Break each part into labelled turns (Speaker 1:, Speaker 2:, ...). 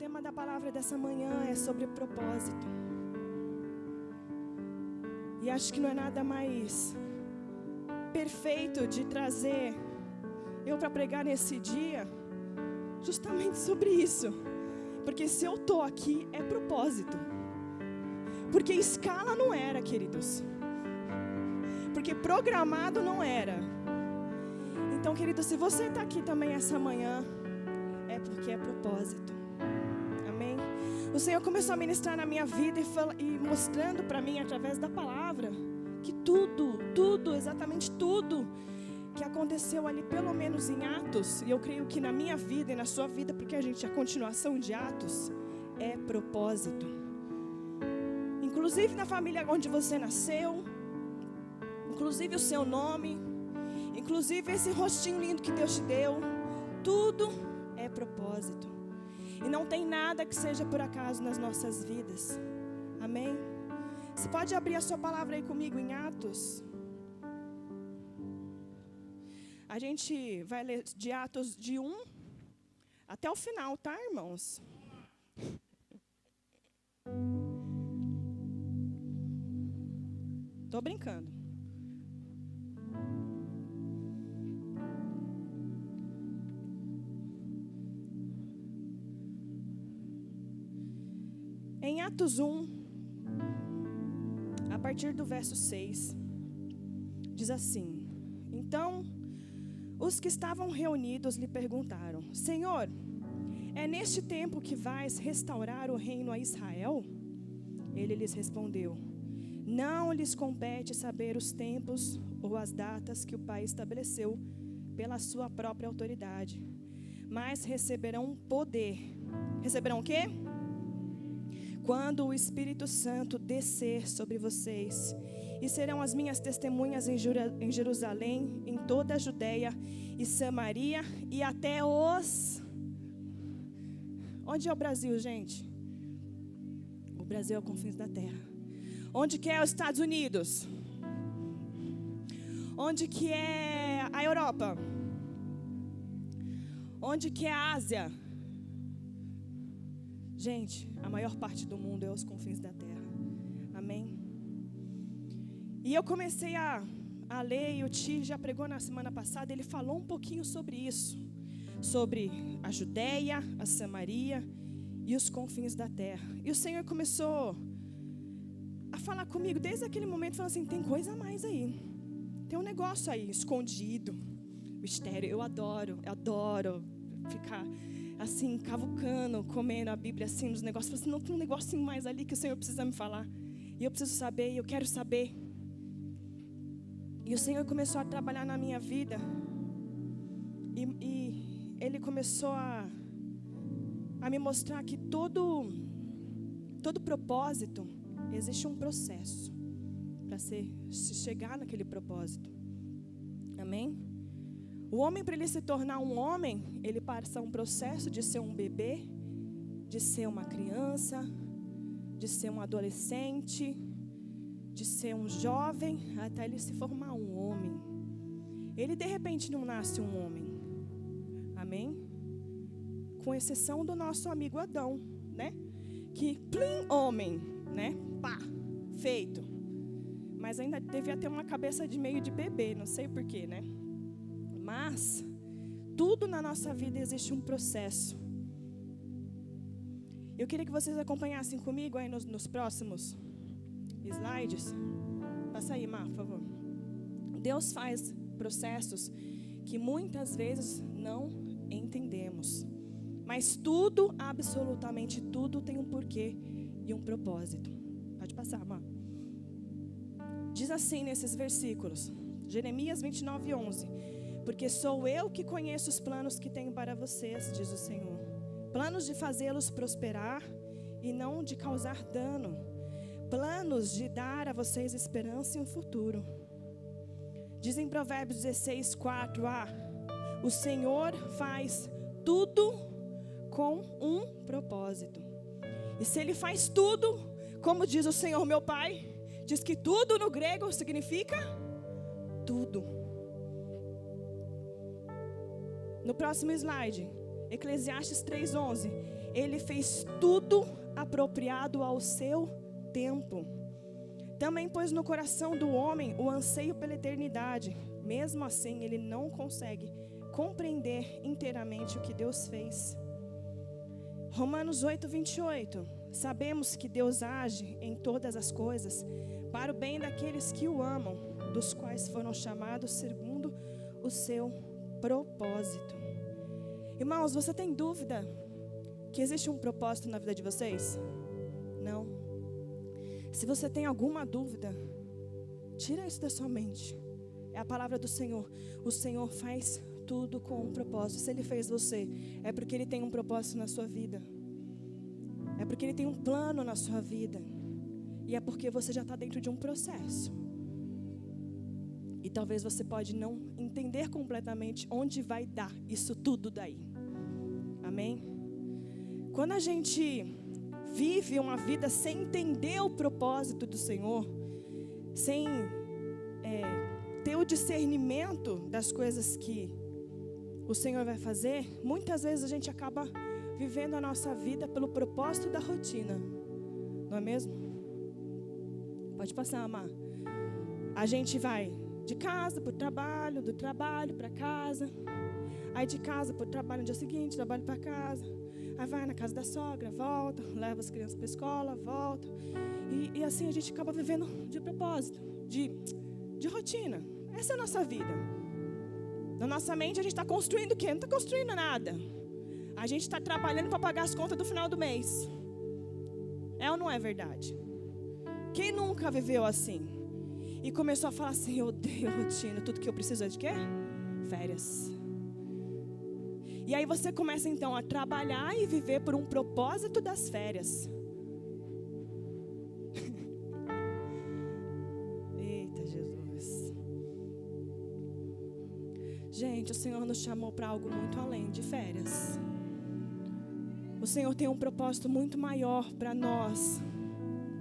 Speaker 1: tema da palavra dessa manhã é sobre propósito. E acho que não é nada mais perfeito de trazer eu para pregar nesse dia, justamente sobre isso. Porque se eu estou aqui, é propósito. Porque escala não era, queridos. Porque programado não era. Então, querido, se você está aqui também essa manhã, é porque é propósito. Amém? O Senhor começou a ministrar na minha vida e mostrando para mim, através da palavra, que tudo, exatamente tudo que aconteceu ali, pelo menos em Atos, e eu creio que na minha vida e na sua vida, porque a gente é a continuação de Atos, é propósito. Inclusive na família onde você nasceu, inclusive o seu nome, inclusive esse rostinho lindo que Deus te deu, tudo é propósito. E não tem nada que seja por acaso nas nossas vidas. Amém? Você pode abrir a sua palavra aí comigo em Atos? A gente vai ler de Atos de 1 até o final, tá, irmãos? Tô brincando. Em Atos 1, a partir do verso 6, diz assim: Então, os que estavam reunidos lhe perguntaram: Senhor, é neste tempo que vais restaurar o reino a Israel? Ele lhes respondeu: Não lhes compete saber os tempos ou as datas que o Pai estabeleceu pela sua própria autoridade, mas receberão poder. Receberão o quê? Quando o Espírito Santo descer sobre vocês, e serão as minhas testemunhas em Jerusalém, em toda a Judeia e Samaria e até os... Onde é o Brasil, gente? O Brasil é o confins da terra. Onde que é os Estados Unidos? Onde que é a Europa? Onde que é a Ásia? Gente, a maior parte do mundo é os confins da terra. Amém? E eu comecei a ler, e o Ti já pregou na semana passada, ele falou um pouquinho sobre isso. Sobre a Judeia, a Samaria e os confins da terra. E o Senhor começou a falar comigo desde aquele momento, falando assim, tem coisa a mais aí. Tem um negócio aí, escondido, mistério. Eu adoro ficar assim, cavucando, comendo a Bíblia, assim, nos negócios. Falei assim, não, tem um negocinho mais ali que o Senhor precisa me falar. E eu preciso saber, e eu quero saber. E o Senhor começou a trabalhar na minha vida. E Ele começou a me mostrar que todo propósito, existe um processo para se chegar naquele propósito. Amém? O homem, para ele se tornar um homem, ele passa um processo de ser um bebê, de ser uma criança, de ser um adolescente, de ser um jovem, até ele se formar um homem. Ele, de repente, não nasce um homem. Amém? Com exceção do nosso amigo Adão, né? Que, plim, homem, né? Pá, feito. Mas ainda devia ter uma cabeça de meio de bebê, não sei porquê, né? Mas, tudo na nossa vida existe um processo. Eu queria que vocês acompanhassem comigo aí nos próximos slides. Passa aí, Mar, por favor. Deus faz processos que muitas vezes não entendemos. Mas tudo, absolutamente tudo, tem um porquê e um propósito. Pode passar, Mar. Diz assim nesses versículos, Jeremias 29:11. Porque sou eu que conheço os planos que tenho para vocês, diz o Senhor. Planos de fazê-los prosperar e não de causar dano. Planos de dar a vocês esperança e um futuro. Diz em Provérbios 16:4, o Senhor faz tudo com um propósito. E se Ele faz tudo, como diz o Senhor meu Pai, diz que tudo no grego significa tudo. No próximo slide, Eclesiastes 3:11. Ele fez tudo apropriado ao seu tempo. Também pôs no coração do homem o anseio pela eternidade. Mesmo assim, ele não consegue compreender inteiramente o que Deus fez. Romanos 8:28. Sabemos que Deus age em todas as coisas para o bem daqueles que o amam, dos quais foram chamados segundo o seu propósito. Irmãos, você tem dúvida que existe um propósito na vida de vocês? Não. Se você tem alguma dúvida, tira isso da sua mente. É a palavra do Senhor. O Senhor faz tudo com um propósito. Se Ele fez você, é porque Ele tem um propósito na sua vida. É porque Ele tem um plano na sua vida. E é porque você já está dentro de um processo. E talvez você pode não entender completamente onde vai dar isso tudo daí. Amém? Quando a gente vive uma vida sem entender o propósito do Senhor, sem ter o discernimento das coisas que o Senhor vai fazer, muitas vezes a gente acaba vivendo a nossa vida pelo propósito da rotina. Não é mesmo? Pode passar, Amar. A gente vai de casa para o trabalho, do trabalho para casa. Aí de casa para o trabalho no dia seguinte, trabalho para casa. Aí vai na casa da sogra, volta, leva as crianças para a escola, volta. E assim a gente acaba vivendo de propósito, de rotina. Essa é a nossa vida. Na nossa mente a gente está construindo o quê? Não está construindo nada. A gente está trabalhando para pagar as contas do final do mês. É ou não é verdade? Quem nunca viveu assim? E começou a falar assim, eu odeio a rotina, tudo que eu preciso é de quê? Férias. E aí você começa então a trabalhar e viver por um propósito das férias. Eita Jesus. Gente, o Senhor nos chamou para algo muito além de férias. O Senhor tem um propósito muito maior para nós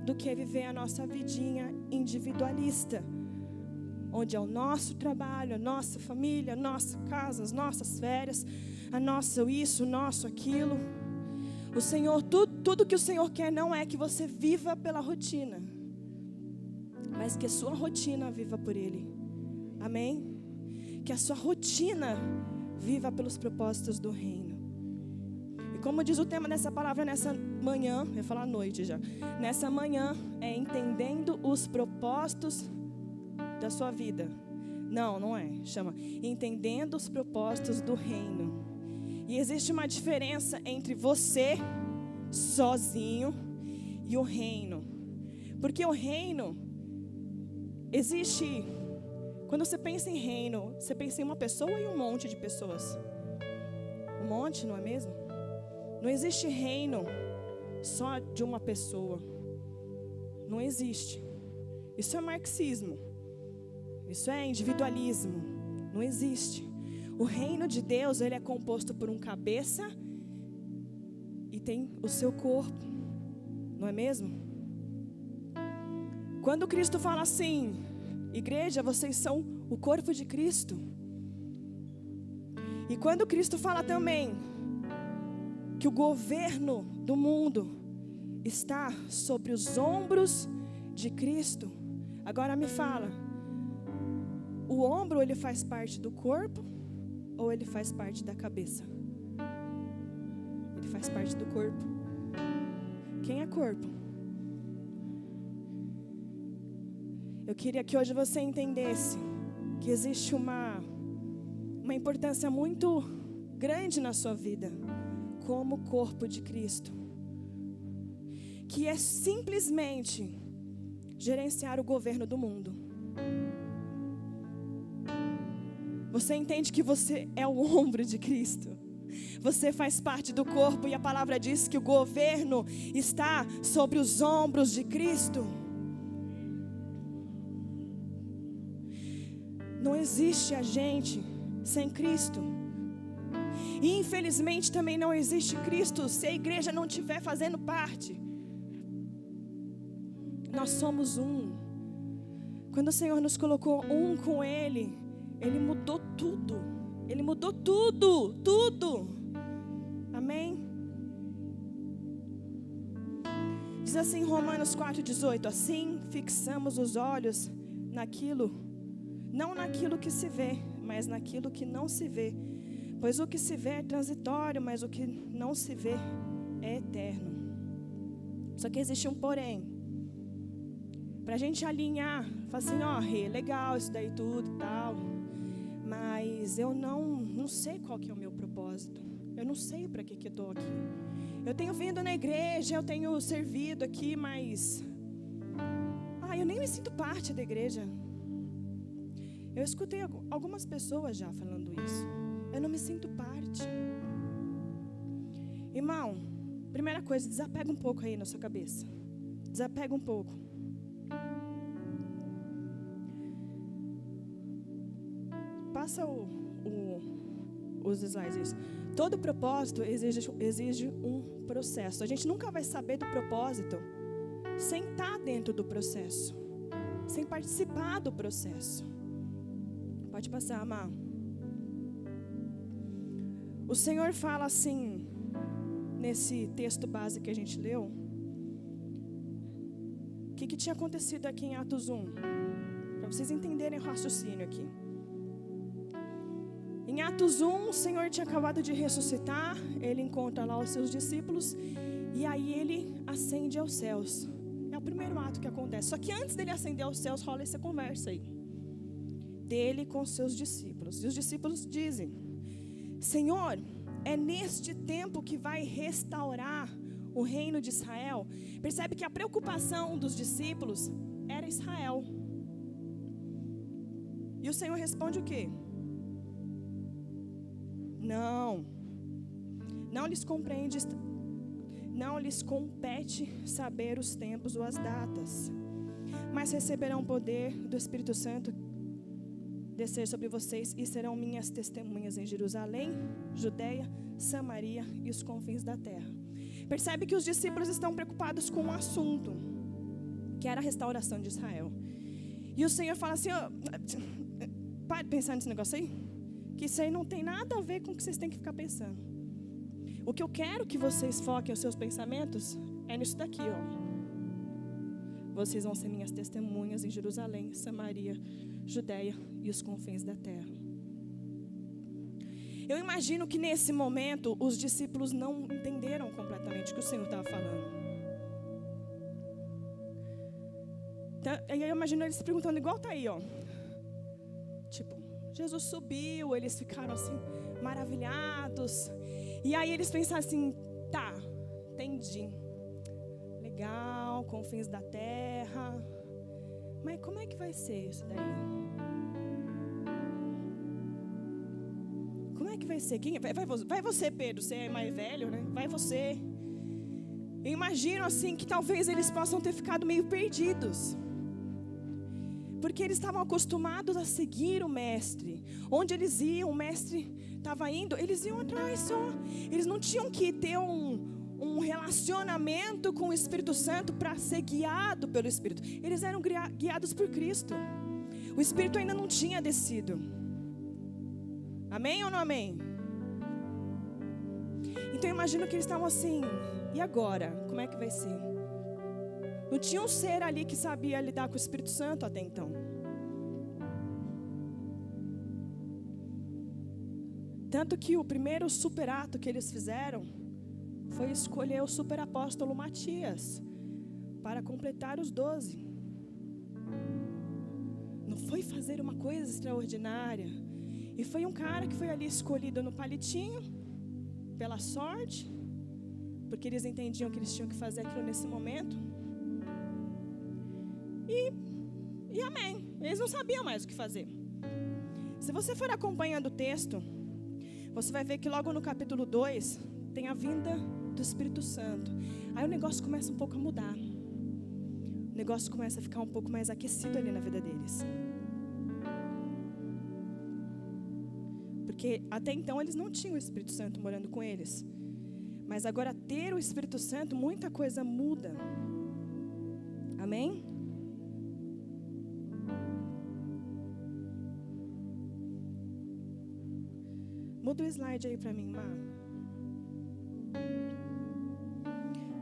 Speaker 1: do que viver a nossa vidinha individualista, onde é o nosso trabalho, a nossa família, a nossa casa, as nossas férias, a nossa isso, o nosso aquilo. O Senhor, tudo que o Senhor quer não é que você viva pela rotina, mas que a sua rotina viva por Ele. Amém? Que a sua rotina viva pelos propósitos do reino. E como diz o tema dessa palavra nessa manhã, eu ia falar à noite já. Nessa manhã é entendendo os propósitos da sua vida. Não é. Chama entendendo os propósitos do reino. E existe uma diferença entre você sozinho e o reino. Porque o reino existe. Quando você pensa em reino, você pensa em uma pessoa e um monte de pessoas. Um monte, não é mesmo? Não existe reino só de uma pessoa. Não existe. Isso é marxismo. Isso é individualismo. Não existe. O reino de Deus, ele é composto por um cabeça e tem o seu corpo. Não é mesmo? Quando Cristo fala assim, igreja, vocês são o corpo de Cristo. E quando Cristo fala também que o governo do mundo está sobre os ombros de Cristo. Agora me fala, o ombro ele faz parte do corpo ou ele faz parte da cabeça? Ele faz parte do corpo. Quem é corpo? Eu queria que hoje você entendesse que existe uma importância muito grande na sua vida como corpo de Cristo, que é simplesmente gerenciar o governo do mundo. Você entende que você é o ombro de Cristo? Você faz parte do corpo e a palavra diz que o governo está sobre os ombros de Cristo. Não existe a gente sem Cristo. E infelizmente também não existe Cristo se a igreja não estiver fazendo parte. Nós somos um. Quando o Senhor nos colocou um com Ele, Ele mudou tudo. Ele mudou tudo, tudo. Amém? Diz assim Romanos 4,18: assim fixamos os olhos naquilo, não naquilo que se vê, mas naquilo que não se vê. Pois o que se vê é transitório, mas o que não se vê é eterno. Só que existe um porém. Para a gente alinhar, falar assim, ó, legal isso daí tudo e tal, mas eu não sei qual que é o meu propósito. Eu não sei para que eu estou aqui. Eu tenho vindo na igreja, eu tenho servido aqui, mas eu nem me sinto parte da igreja. Eu escutei algumas pessoas já falando isso. Eu não me sinto parte. Irmão, primeira coisa, desapega um pouco aí na sua cabeça. Desapega um pouco. Passa os slides. Todo propósito exige um processo. A gente nunca vai saber do propósito sem estar dentro do processo, sem participar do processo. Pode passar, Amar. O Senhor fala assim, nesse texto base que a gente leu, o que tinha acontecido aqui em Atos 1, para vocês entenderem o raciocínio aqui. Em Atos 1, o Senhor tinha acabado de ressuscitar, ele encontra lá os seus discípulos, e aí ele ascende aos céus. É o primeiro ato que acontece. Só que antes dele ascender aos céus, rola essa conversa aí, dele com os seus discípulos. E os discípulos dizem: Senhor, é neste tempo que vai restaurar o reino de Israel? Percebe que a preocupação dos discípulos era Israel. E o Senhor responde o quê? Não lhes compreende, não lhes compete saber os tempos ou as datas, mas receberão poder do Espírito Santo descer sobre vocês e serão minhas testemunhas em Jerusalém, Judeia, Samaria e os confins da terra. Percebe que os discípulos estão preocupados com um assunto, que era a restauração de Israel. E o Senhor fala assim, para de pensar nesse negócio aí, que isso aí não tem nada a ver com o que vocês têm que ficar pensando. O que eu quero que vocês foquem os seus pensamentos é nisso daqui, ó. Vocês vão ser minhas testemunhas em Jerusalém, Samaria, Judeia e os confins da terra. Eu imagino que nesse momento os discípulos não entenderam completamente o que o Senhor estava falando. Então, eu imagino eles se perguntando igual tá aí, ó. Tipo, Jesus subiu, eles ficaram assim maravilhados. E aí eles pensaram assim, tá, entendi. Legal, confins da terra. Mas como é que vai ser isso daí? Como é que vai ser? Vai você, Pedro, você é mais velho, né? Vai você. Eu imagino assim que talvez eles possam ter ficado meio perdidos. Porque eles estavam acostumados a seguir o mestre. Onde eles iam, o mestre estava indo, eles iam atrás só. Eles não tinham que ter um relacionamento com o Espírito Santo para ser guiado pelo Espírito. Eles eram guiados por Cristo. O Espírito ainda não tinha descido. Amém ou não amém? Então eu imagino que eles estavam assim, e agora? Como é que vai ser? Não tinha um ser ali que sabia lidar com o Espírito Santo até então. Tanto que o primeiro super ato que eles fizeram foi escolher o super apóstolo Matias para completar os 12. Não foi fazer uma coisa extraordinária. E foi um cara que foi ali escolhido no palitinho, pela sorte, porque eles entendiam que eles tinham que fazer aquilo nesse momento. E amém. Eles não sabiam mais o que fazer. Se você for acompanhando o texto, você vai ver que logo no capítulo 2 tem a vinda do Espírito Santo. Aí o negócio começa um pouco a mudar. O negócio começa a ficar um pouco mais aquecido ali na vida deles. Porque até então eles não tinham o Espírito Santo morando com eles. Mas agora ter o Espírito Santo, muita coisa muda. Amém? Muda o slide aí para mim, Má.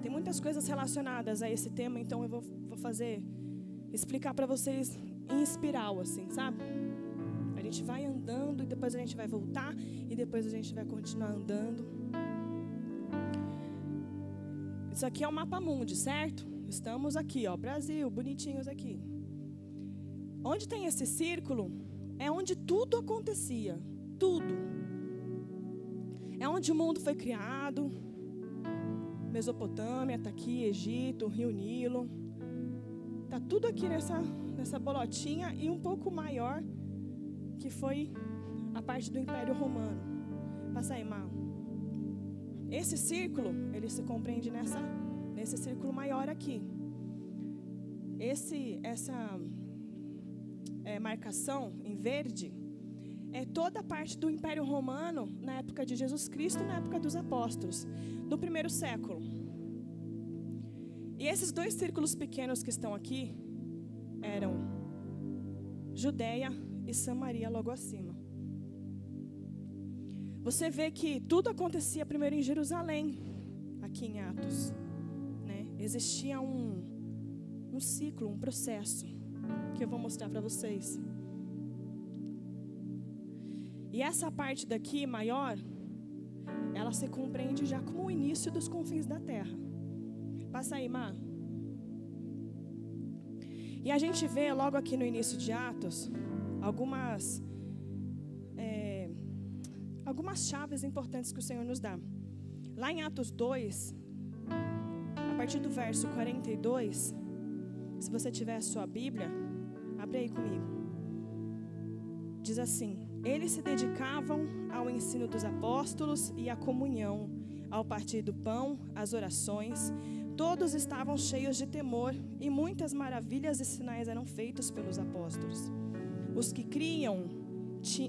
Speaker 1: Tem muitas coisas relacionadas a esse tema, então eu vou explicar para vocês em espiral, assim, sabe? A gente vai andando e depois a gente vai voltar e depois a gente vai continuar andando. Isso aqui é o mapa mundi, certo? Estamos aqui, ó, Brasil, bonitinhos aqui. Onde tem esse círculo é onde tudo acontecia, tudo. É onde o mundo foi criado. Mesopotâmia está aqui, Egito, Rio Nilo. Está tudo aqui nessa bolotinha e um pouco maior, que foi a parte do Império Romano. Passa aí, Mar. Esse círculo, ele se compreende nesse círculo maior aqui. Essa marcação em verde é toda a parte do Império Romano na época de Jesus Cristo e na época dos apóstolos, no primeiro século. E esses dois círculos pequenos que estão aqui eram Judeia e Samaria logo acima. Você vê que tudo acontecia primeiro em Jerusalém, aqui em Atos, né? Existia um ciclo, um processo, que eu vou mostrar para vocês. E essa parte daqui, maior, ela se compreende já como o início dos confins da terra. Passa aí, Mar. E a gente vê logo aqui no início de Atos, algumas chaves importantes que o Senhor nos dá. Lá em Atos 2, a partir do verso 42, se você tiver a sua Bíblia, abre aí comigo. Diz assim: eles se dedicavam ao ensino dos apóstolos e à comunhão, ao partir do pão, às orações. Todos estavam cheios de temor e muitas maravilhas e sinais eram feitos pelos apóstolos. Os que criam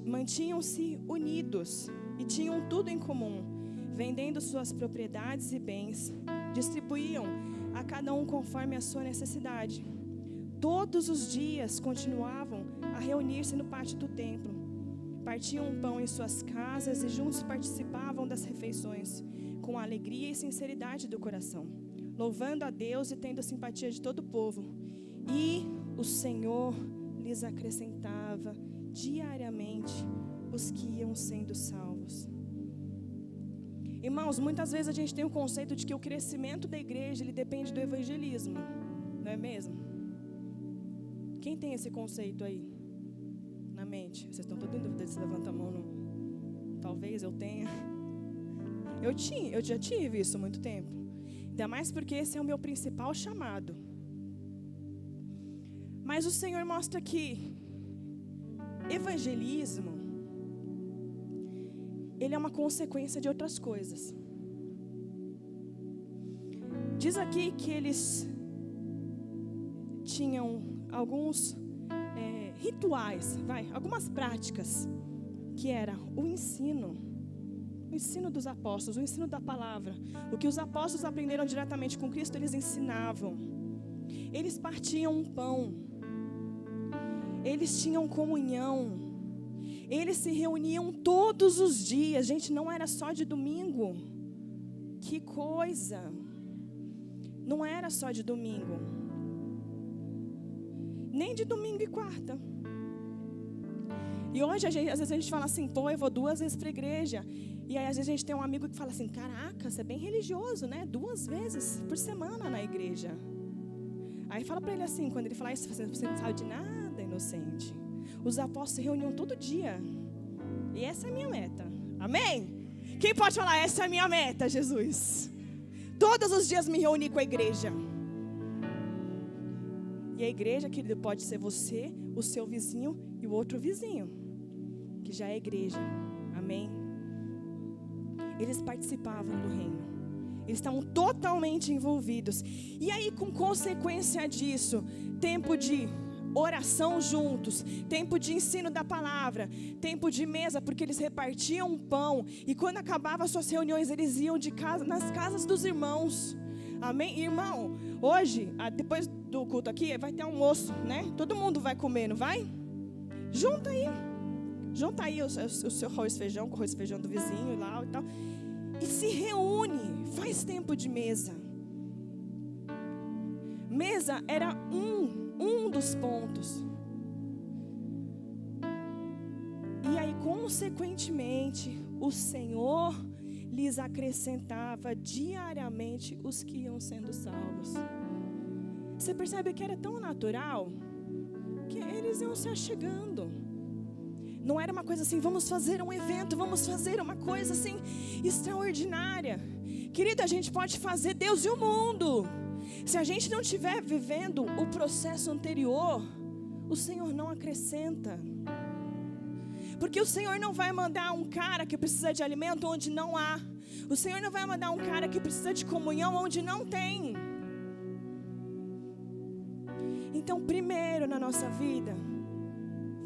Speaker 1: mantinham-se unidos e tinham tudo em comum, vendendo suas propriedades e bens, distribuíam a cada um conforme a sua necessidade. Todos os dias continuavam a reunir-se no pátio do templo. Partiam o pão em suas casas e juntos participavam das refeições, com alegria e sinceridade do coração, louvando a Deus e tendo simpatia de todo o povo. E o Senhor lhes acrescentava diariamente os que iam sendo salvos. Irmãos, muitas vezes a gente tem o conceito de que o crescimento da igreja ele depende do evangelismo, não é mesmo? Quem tem esse conceito aí na mente? Vocês estão todos em dúvida se levanta a mão? Não? Talvez eu tenha. Eu já tive isso há muito tempo. Ainda mais porque esse é o meu principal chamado. Mas o Senhor mostra que evangelismo, ele é uma consequência de outras coisas. Diz aqui que eles tinham alguns rituais, algumas práticas, que era o ensino dos apóstolos, o ensino da palavra. O que os apóstolos aprenderam diretamente com Cristo, eles ensinavam. Eles partiam um pão. Eles tinham comunhão. Eles se reuniam todos os dias. Gente, não era só de domingo. Que coisa! Não era só de domingo. Nem de domingo e quarta. E hoje, às vezes a gente fala assim, pô, eu vou 2 vezes para a igreja. E aí, às vezes a gente tem um amigo que fala assim, caraca, você é bem religioso, né? 2 vezes por semana na igreja. Aí fala para ele assim, quando ele fala isso, você não sabe de nada, inocente. Os apóstolos se reuniam todo dia. E essa é a minha meta. Amém? Quem pode falar, essa é a minha meta, Jesus? Todos os dias me reuni com a igreja. E a igreja, querido, pode ser você, o seu vizinho e o outro vizinho, que já é igreja. Amém? Eles participavam do reino. Eles estavam totalmente envolvidos. E aí, com consequência disso, tempo de oração juntos, tempo de ensino da palavra, tempo de mesa, porque eles repartiam o pão. E quando acabavam as suas reuniões, eles iam de casa, nas casas dos irmãos. Amém? Irmão, hoje, depois do culto aqui, vai ter almoço, né? Todo mundo vai comer, não vai? Junta aí o seu arroz e feijão, com o arroz e feijão do vizinho e lá e tal. E se reúne, faz tempo de mesa. Mesa era um dos pontos. E aí, consequentemente, o Senhor lhes acrescentava diariamente os que iam sendo salvos. Você percebe que era tão natural que eles iam se achegando. Não era uma coisa assim, vamos fazer um evento, vamos fazer uma coisa assim extraordinária. Querido, a gente pode fazer Deus e o mundo. Se a gente não estiver vivendo o processo anterior, o Senhor não acrescenta. Porque o Senhor não vai mandar um cara que precisa de alimento onde não há. O Senhor não vai mandar um cara que precisa de comunhão onde não tem. Então, primeiro na nossa vida,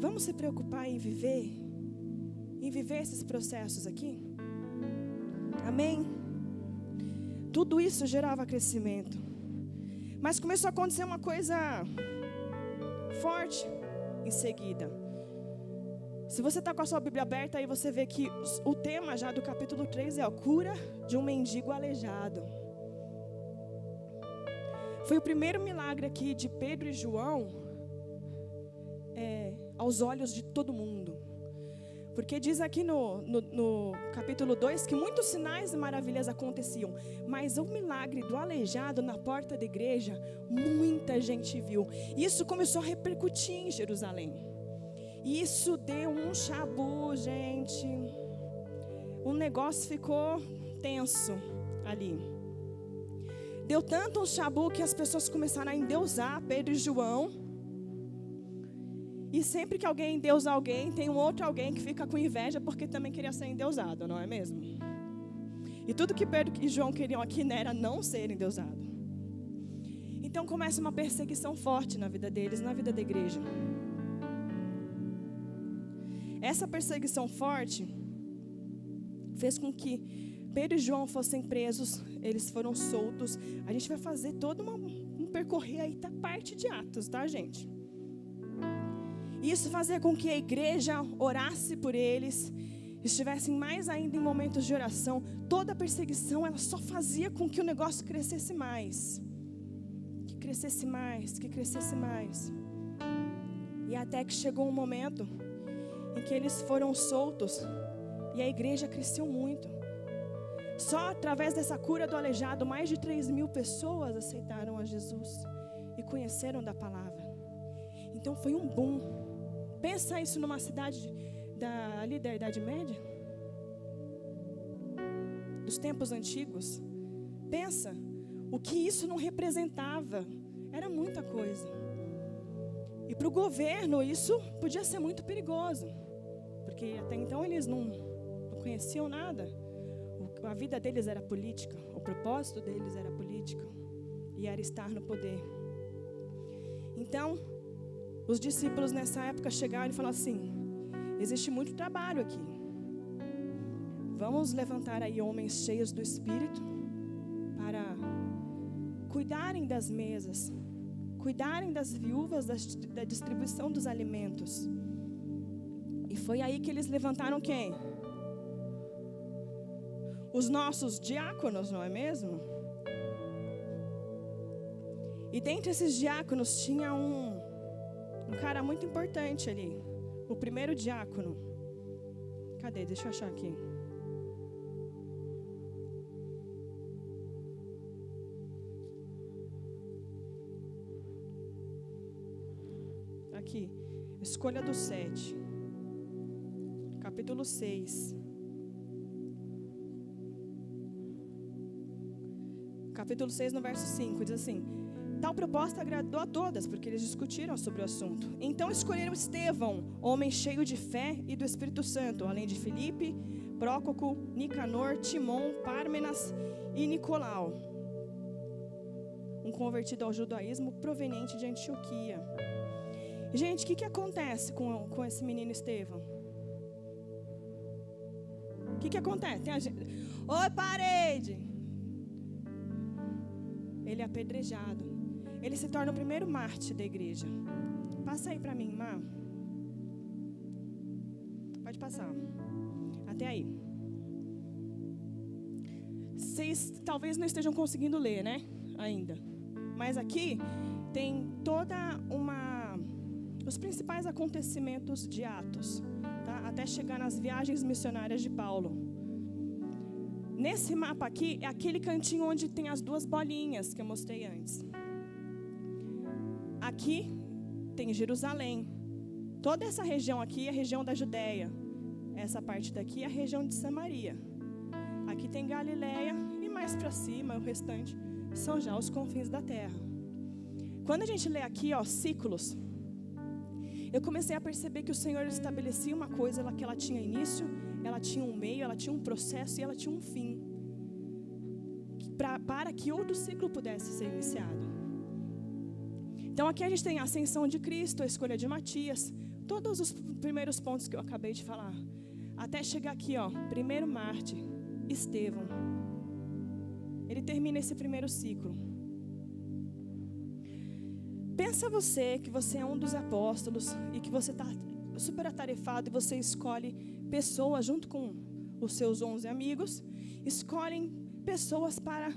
Speaker 1: vamos se preocupar em viver esses processos aqui. Amém? Tudo isso gerava crescimento. Mas começou a acontecer uma coisa forte em seguida. Se você está com a sua Bíblia aberta, aí você vê que o tema já do capítulo 3 é a cura de um mendigo aleijado. Foi o primeiro milagre aqui de Pedro e João, aos olhos de todo mundo. Porque diz aqui no capítulo 2 que muitos sinais e maravilhas aconteciam. Mas o milagre do aleijado na porta da igreja, muita gente viu. Isso começou a repercutir em Jerusalém. Isso deu um chabu, gente. O negócio ficou tenso ali. Deu tanto um chabu que as pessoas começaram a endeusar Pedro e João. E sempre que alguém endeusa alguém, tem um outro alguém que fica com inveja porque também queria ser endeusado, não é mesmo? E tudo que Pedro e João queriam aqui era não ser endeusado. Então começa uma perseguição forte na vida deles, na vida da igreja. Essa perseguição forte fez com que Pedro e João fossem presos, eles foram soltos. A gente vai fazer todo um percorrer aí, tá parte de Atos, tá, gente? Isso fazia com que a igreja orasse por eles, estivessem mais ainda em momentos de oração. Toda a perseguição, ela só fazia com que o negócio crescesse mais. Que crescesse mais, que crescesse mais. E até que chegou um momento em que eles foram soltos e a igreja cresceu muito. Só através dessa cura do aleijado, mais de 3.000 pessoas aceitaram a Jesus e conheceram da palavra. Então foi um boom. Pensa isso numa cidade ali da Idade Média, dos tempos antigos. Pensa o que isso não representava. Era muita coisa. E para o governo isso podia ser muito perigoso, porque até então eles não conheciam nada. A vida deles era política, o propósito deles era política e era estar no poder. Então, os discípulos nessa época chegaram e falaram assim: existe muito trabalho aqui. Vamos levantar aí homens cheios do Espírito para cuidarem das mesas, cuidarem das viúvas, da distribuição dos alimentos. E foi aí que eles levantaram quem? Os nossos diáconos, não é mesmo? E dentre esses diáconos tinha um cara muito importante ali. O primeiro diácono. Cadê? Deixa eu achar aqui. Aqui. Escolha do 7. Capítulo 6. Capítulo 6, no verso 5, diz assim: tal proposta agradou a todas, porque eles discutiram sobre o assunto. Então escolheram Estevão, homem cheio de fé e do Espírito Santo, além de Filipe, Prócoco, Nicanor, Timon, Pármenas e Nicolau, um convertido ao judaísmo proveniente de Antioquia. Gente, o que acontece com esse menino Estevão? O que acontece? Tem a gente... Ô, parede! Ele é apedrejado. Ele se torna o primeiro mártir da igreja. Passa aí para mim, Má. Pode passar. Até aí. Vocês talvez não estejam conseguindo ler, né? Ainda. Mas aqui tem toda os principais acontecimentos de Atos, tá? Até chegar nas viagens missionárias de Paulo. Nesse mapa aqui é aquele cantinho onde tem as duas bolinhas que eu mostrei antes. Aqui tem Jerusalém. Toda essa região aqui é a região da Judéia. Essa parte daqui é a região de Samaria. Aqui tem Galileia e mais para cima, o restante, são já os confins da terra. Quando a gente lê aqui, ó, ciclos, eu comecei a perceber que o Senhor estabelecia uma coisa que ela tinha início, ela tinha um meio, ela tinha um processo e ela tinha um fim. Para que outro ciclo pudesse ser iniciado. Então aqui a gente tem a ascensão de Cristo, a escolha de Matias, todos os primeiros pontos que eu acabei de falar. Até chegar aqui, ó, primeiro mártir, Estevão. Ele termina esse primeiro ciclo. Pensa você que você é um dos apóstolos e que você está super atarefado e você escolhe pessoas junto com os seus 11 amigos, escolhem pessoas para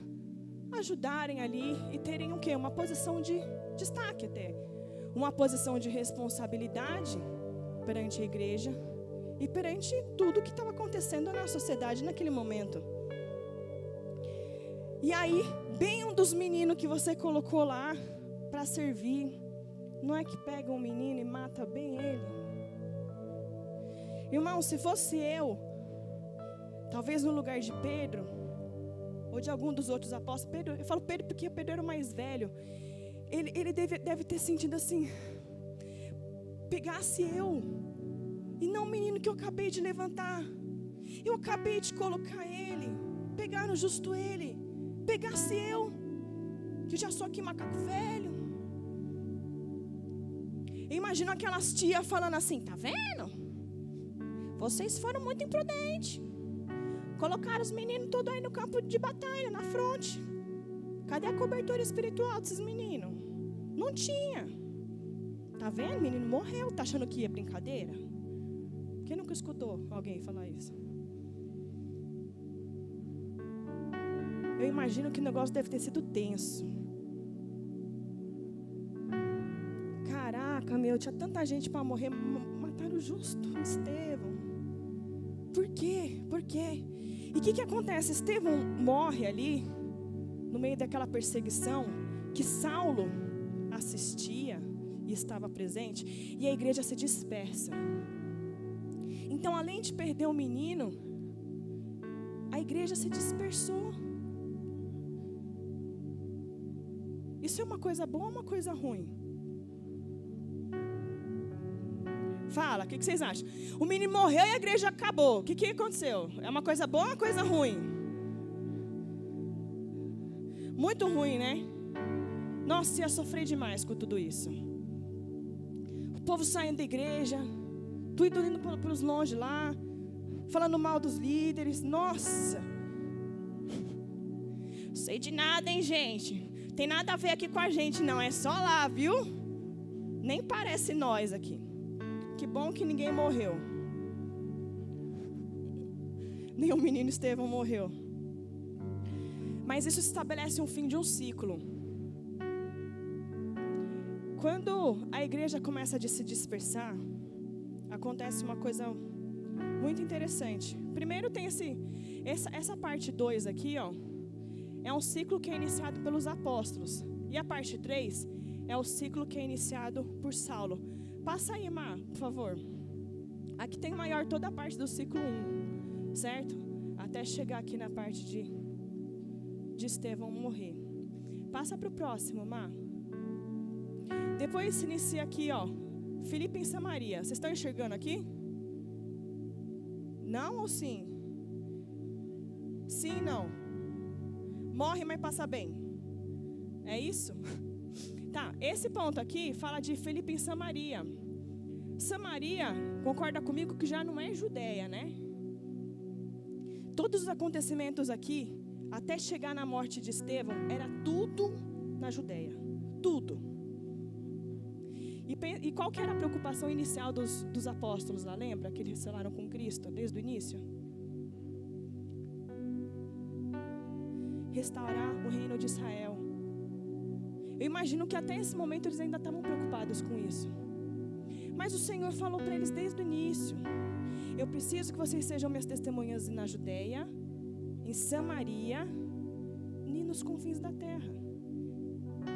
Speaker 1: ajudarem ali e terem o quê? Uma posição de destaque até. Uma posição de responsabilidade perante a igreja e perante tudo que estava acontecendo na sociedade naquele momento. E aí, bem um dos meninos que você colocou lá para servir, não é que pega um menino e mata bem ele? Irmão, se fosse eu, talvez no lugar de Pedro, ou de algum dos outros apóstolos, Pedro, eu falo Pedro porque Pedro era o mais velho, ele deve ter sentido assim, pegasse eu, e não o menino que eu acabei de levantar, eu acabei de colocar ele, pegaram justo ele, pegasse eu, que já sou aqui macaco velho. Eu imagino aquelas tias falando assim, tá vendo? Vocês foram muito imprudentes. Colocaram os meninos todos aí no campo de batalha, na fronte. Cadê a cobertura espiritual desses meninos? Não tinha. Tá vendo? O menino morreu. Tá achando que é brincadeira? Quem nunca escutou alguém falar isso? Eu imagino que o negócio deve ter sido tenso. Caraca, meu, tinha tanta gente para morrer. Mataram justo Estevão. Por quê? Por quê? E o que acontece? Estevão morre ali, no meio daquela perseguição, que Saulo assistia e estava presente, e a igreja se dispersa. Então, além de perder o menino, a igreja se dispersou. Isso é uma coisa boa ou uma coisa ruim? Fala, o que vocês acham? O menino morreu e a igreja acabou. O que aconteceu? É uma coisa boa ou uma coisa ruim? Muito ruim, né? Nossa, ia sofrer demais com tudo isso. O povo saindo da igreja, tudo indo para os longe lá, falando mal dos líderes. Nossa! Sei de nada, hein, gente? Tem nada a ver aqui com a gente, não. É só lá, viu? Nem parece nós aqui. Que bom que ninguém morreu. Nem o menino Estevão morreu. Mas isso estabelece um fim de um ciclo. Quando a igreja começa a se dispersar, acontece uma coisa muito interessante. Primeiro tem essa parte 2 aqui, ó. É um ciclo que é iniciado pelos apóstolos. E a parte 3 é o ciclo que é iniciado por Saulo. Passa aí, Má, por favor. Aqui tem maior toda a parte do ciclo 1, certo? Até chegar aqui na parte de Estevão morrer. Passa para o próximo, Má. Depois se inicia aqui, ó, Filipe em Samaria. Vocês estão enxergando aqui? Não ou sim? Sim e não. Morre, mas passa bem. É isso? Tá, esse ponto aqui fala de Filipe em Samaria. Samaria, concorda comigo que já não é Judeia, né? Todos os acontecimentos aqui, até chegar na morte de Estevão, era tudo na Judeia. Tudo. E qual que era a preocupação inicial dos apóstolos lá? Lembra que eles falaram com Cristo desde o início? Restaurar o reino de Israel. Eu imagino que até esse momento eles ainda estavam preocupados com isso. Mas o Senhor falou para eles desde o início: eu preciso que vocês sejam minhas testemunhas na Judeia, em Samaria e nos confins da terra.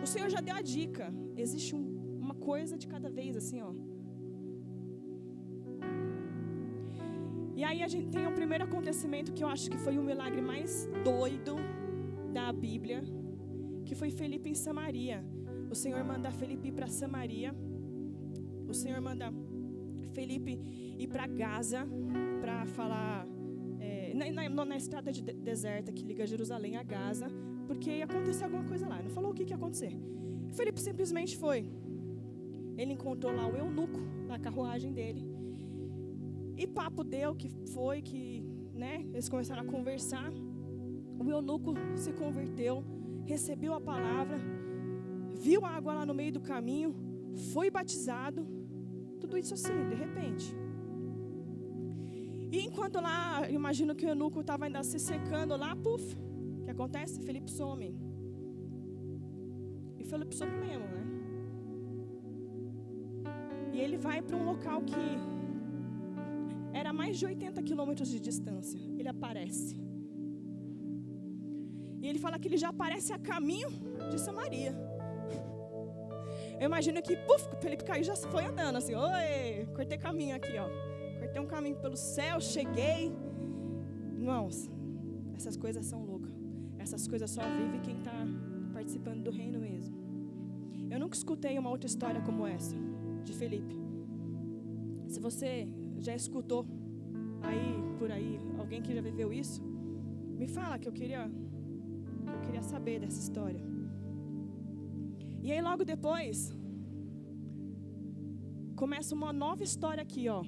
Speaker 1: O Senhor já deu a dica. Existe uma coisa de cada vez, assim, ó. E aí a gente tem um primeiro acontecimento que eu acho que foi o milagre mais doido da Bíblia, que foi Felipe em Samaria. O Senhor manda Felipe ir para Samaria. O Senhor manda Felipe ir para Gaza para falar na estrada deserta que liga Jerusalém a Gaza, porque ia acontecer alguma coisa lá. Não falou o que ia acontecer. Felipe simplesmente foi. Ele encontrou lá o eunuco na carruagem dele. E papo deu que foi que, né, eles começaram a conversar. O eunuco se converteu, recebeu a palavra, viu a água lá no meio do caminho, foi batizado. Tudo isso assim, de repente. E enquanto lá, eu imagino que o eunuco estava ainda se secando lá, puf, o que acontece? Felipe some. E Felipe some mesmo, né? E ele vai para um local que era mais de 80 quilômetros de distância. Ele aparece. E ele fala que ele já aparece a caminho de Samaria. Eu imagino que, puf, Felipe caiu e já foi andando assim. Oi, cortei caminho aqui, ó. Cortei um caminho pelo céu, cheguei. Irmãos, essas coisas são loucas. Essas coisas só vive quem está participando do reino mesmo. Eu nunca escutei uma outra história como essa, de Felipe. Se você já escutou por aí, alguém que já viveu isso, me fala que eu queria saber dessa história. E aí logo depois começa uma nova história aqui, ó.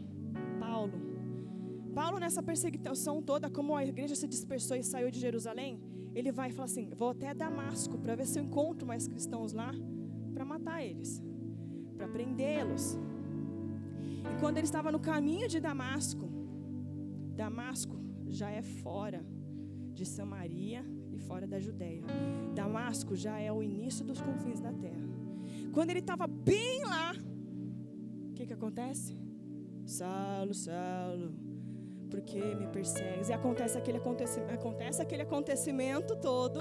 Speaker 1: Paulo nessa perseguição toda, como a igreja se dispersou e saiu de Jerusalém, ele vai e fala assim: vou até Damasco para ver se eu encontro mais cristãos lá, para matar eles, para prendê-los. E quando ele estava no caminho de Damasco já é fora de Samaria e fora da Judeia. Damasco já é o início dos confins da terra. Quando ele estava bem lá, o que acontece? Saulo, Saulo, por que me persegues? E acontece aquele acontecimento todo,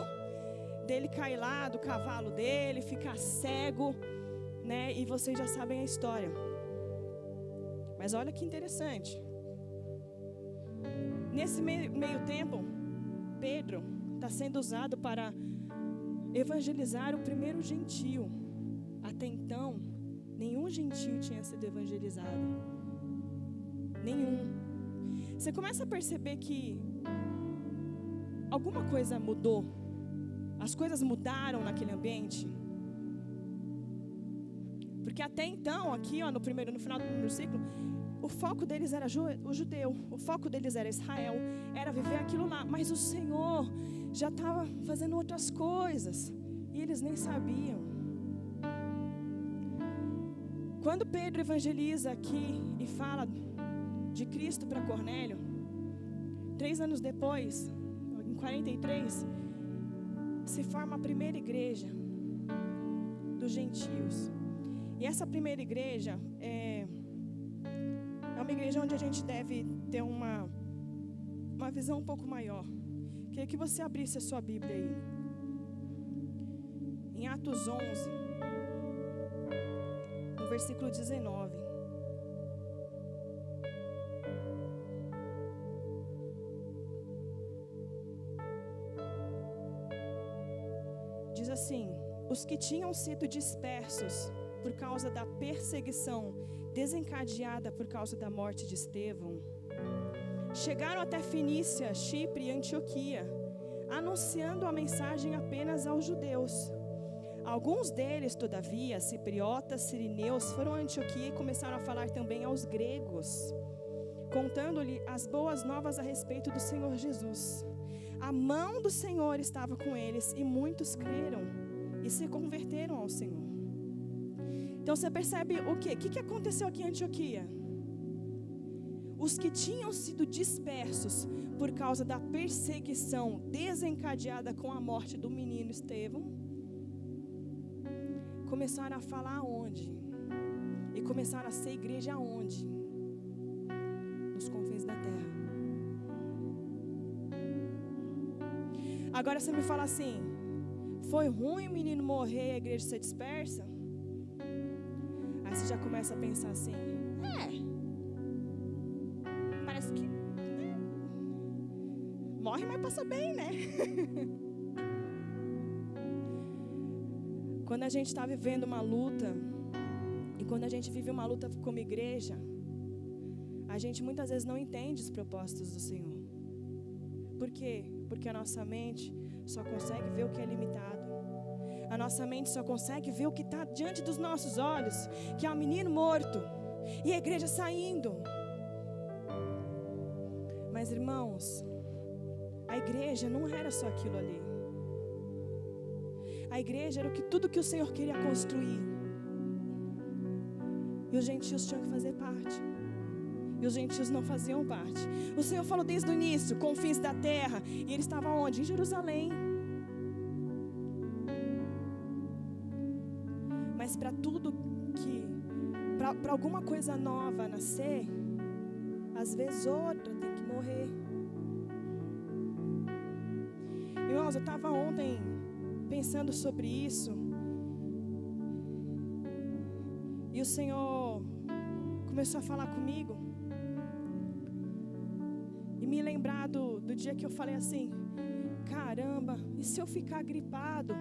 Speaker 1: dele cair lá do cavalo dele, ficar cego, né? E vocês já sabem a história. Mas olha que interessante. Nesse meio tempo, Pedro está sendo usado para evangelizar o primeiro gentio. Até então, nenhum gentio tinha sido evangelizado. Nenhum. Você começa a perceber que alguma coisa mudou. As coisas mudaram naquele ambiente. Porque até então, aqui ó, no final do primeiro ciclo, o foco deles era o judeu, o foco deles era Israel, era viver aquilo lá. Mas o Senhor já estava fazendo outras coisas e eles nem sabiam. Quando Pedro evangeliza aqui e fala de Cristo para Cornélio, 3 anos depois, em 43, se forma a primeira igreja dos gentios. E essa primeira igreja é uma igreja onde a gente deve ter uma visão um pouco maior. Queria que você abrisse a sua Bíblia aí. Em Atos 11, no versículo 19. Diz assim: os que tinham sido dispersos por causa da perseguição desencadeada por causa da morte de Estevão, chegaram até Fenícia, Chipre e Antioquia, anunciando a mensagem apenas aos judeus. Alguns deles, todavia, cipriotas, sirineus, foram a Antioquia e começaram a falar também aos gregos, contando-lhe as boas novas a respeito do Senhor Jesus. A mão do Senhor estava com eles e muitos creram e se converteram ao Senhor. Então você percebe o quê? O que aconteceu aqui em Antioquia? Os que tinham sido dispersos por causa da perseguição desencadeada com a morte do menino Estevão, começaram a falar aonde? E começaram a ser igreja aonde? Nos confins da terra. Agora você me fala assim, foi ruim o menino morrer e a igreja ser dispersa? Aí você já começa a pensar assim, parece que morre, mas passa bem, né? Quando a gente está vivendo uma luta, e quando a gente vive uma luta como igreja, a gente muitas vezes não entende os propósitos do Senhor. Por quê? Porque a nossa mente só consegue ver o que é limitado. A nossa mente só consegue ver o que está diante dos nossos olhos, que é um menino morto e a igreja saindo. Mas, irmãos, a igreja não era só aquilo ali. A igreja era tudo que o Senhor queria construir. E os gentios tinham que fazer parte. E os gentios não faziam parte. O Senhor falou desde o início, confins da terra. E ele estava onde? Em Jerusalém. Mas para tudo que... Para alguma coisa nova nascer, às vezes outra tem que morrer. Irmãos, eu estava ontem pensando sobre isso. E o Senhor começou a falar comigo. E me lembrar do dia que eu falei assim, caramba, e se eu ficar gripado?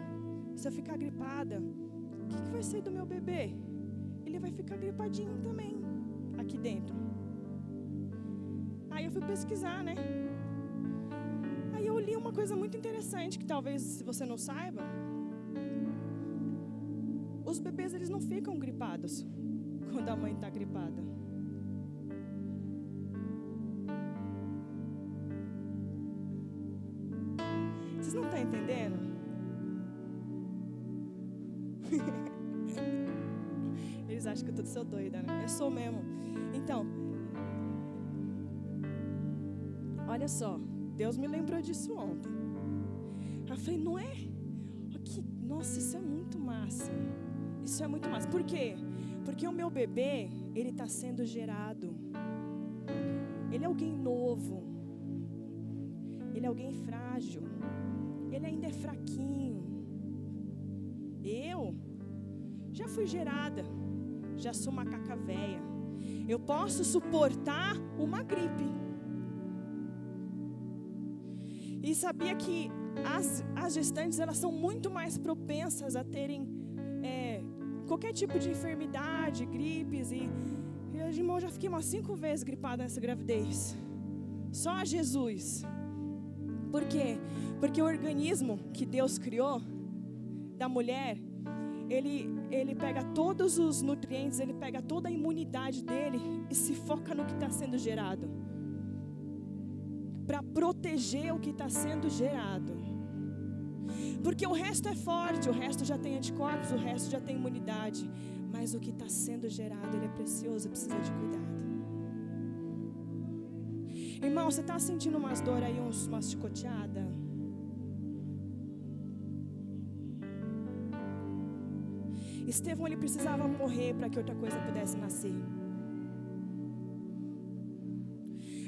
Speaker 1: Se eu ficar gripada, o que vai ser do meu bebê? Ele vai ficar gripadinho também, aqui dentro. Aí eu fui pesquisar, né? Aí eu li uma coisa muito interessante, que talvez se você não saiba, os bebês eles não ficam gripados quando a mãe está gripada. Vocês não estão entendendo? Eles acham que eu sou doida, né? Eu sou mesmo. Então, olha só, Deus me lembrou disso ontem. Eu falei, não é? Nossa, isso é muito massa. Isso é muito massa. Por quê? Porque o meu bebê, ele está sendo gerado. Ele é alguém novo. Ele é alguém frágil. Ele ainda é fraquinho. Eu já fui gerada. Já sou macaca véia. Eu posso suportar uma gripe. E sabia que as gestantes, elas são muito mais propensas a terem qualquer tipo de enfermidade, gripes. E irmão, eu já fiquei umas 5 vezes gripada nessa gravidez. Só a Jesus. Por quê? Porque o organismo que Deus criou da mulher, ele pega todos os nutrientes, ele pega toda a imunidade dele e se foca no que está sendo gerado, para proteger o que está sendo gerado. Porque o resto é forte, o resto já tem anticorpos, o resto já tem imunidade. Mas o que está sendo gerado, ele é precioso, precisa de cuidado. Irmão, você está sentindo umas dores aí, umas chicoteadas? Estevão, ele precisava morrer para que outra coisa pudesse nascer.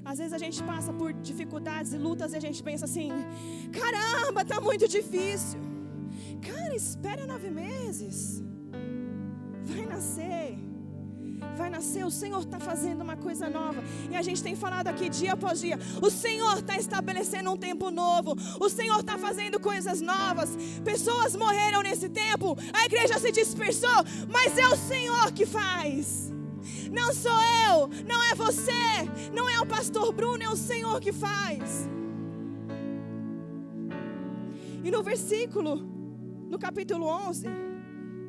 Speaker 1: Às vezes a gente passa por dificuldades e lutas e a gente pensa assim, caramba, tá muito difícil. Cara, espera 9 meses. Vai nascer. Vai nascer, o Senhor está fazendo uma coisa nova. E a gente tem falado aqui dia após dia, o Senhor está estabelecendo um tempo novo. O Senhor está fazendo coisas novas. Pessoas morreram nesse tempo, a igreja se dispersou, mas é o Senhor que faz. Não sou eu, não é você, não é o pastor Bruno, é o Senhor que faz. E no versículo, no capítulo 11,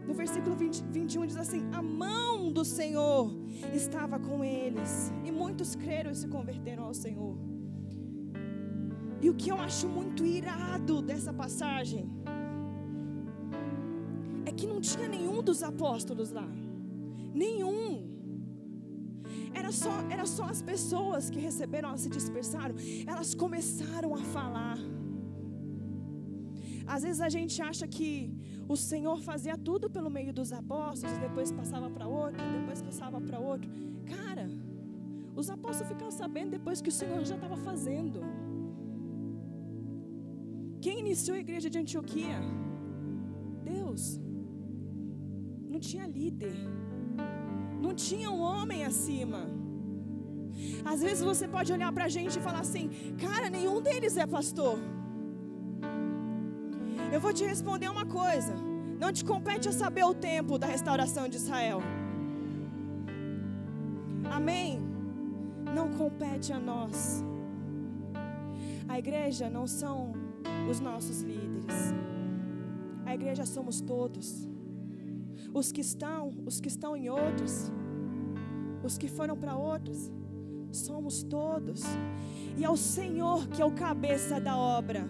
Speaker 1: no versículo 21 diz assim, a mão do Senhor estava com eles, e muitos creram e se converteram ao Senhor. E o que eu acho muito irado dessa passagem, é que não tinha nenhum dos apóstolos lá, nenhum. Era só as pessoas que receberam, elas se dispersaram, elas começaram a falar. Às vezes a gente acha que o Senhor fazia tudo pelo meio dos apóstolos, depois passava para outro, depois passava para outro. Cara, os apóstolos ficaram sabendo depois que o Senhor já estava fazendo. Quem iniciou a igreja de Antioquia? Deus. Não tinha líder, não tinha um homem acima. Às vezes você pode olhar para a gente e falar assim: cara, nenhum deles é pastor. Eu vou te responder uma coisa: não te compete a saber o tempo da restauração de Israel. Amém? Não compete a nós. A igreja não são os nossos líderes. A igreja somos todos. Os que estão em outros, os que foram para outros, somos todos. E é o Senhor que é o cabeça da obra.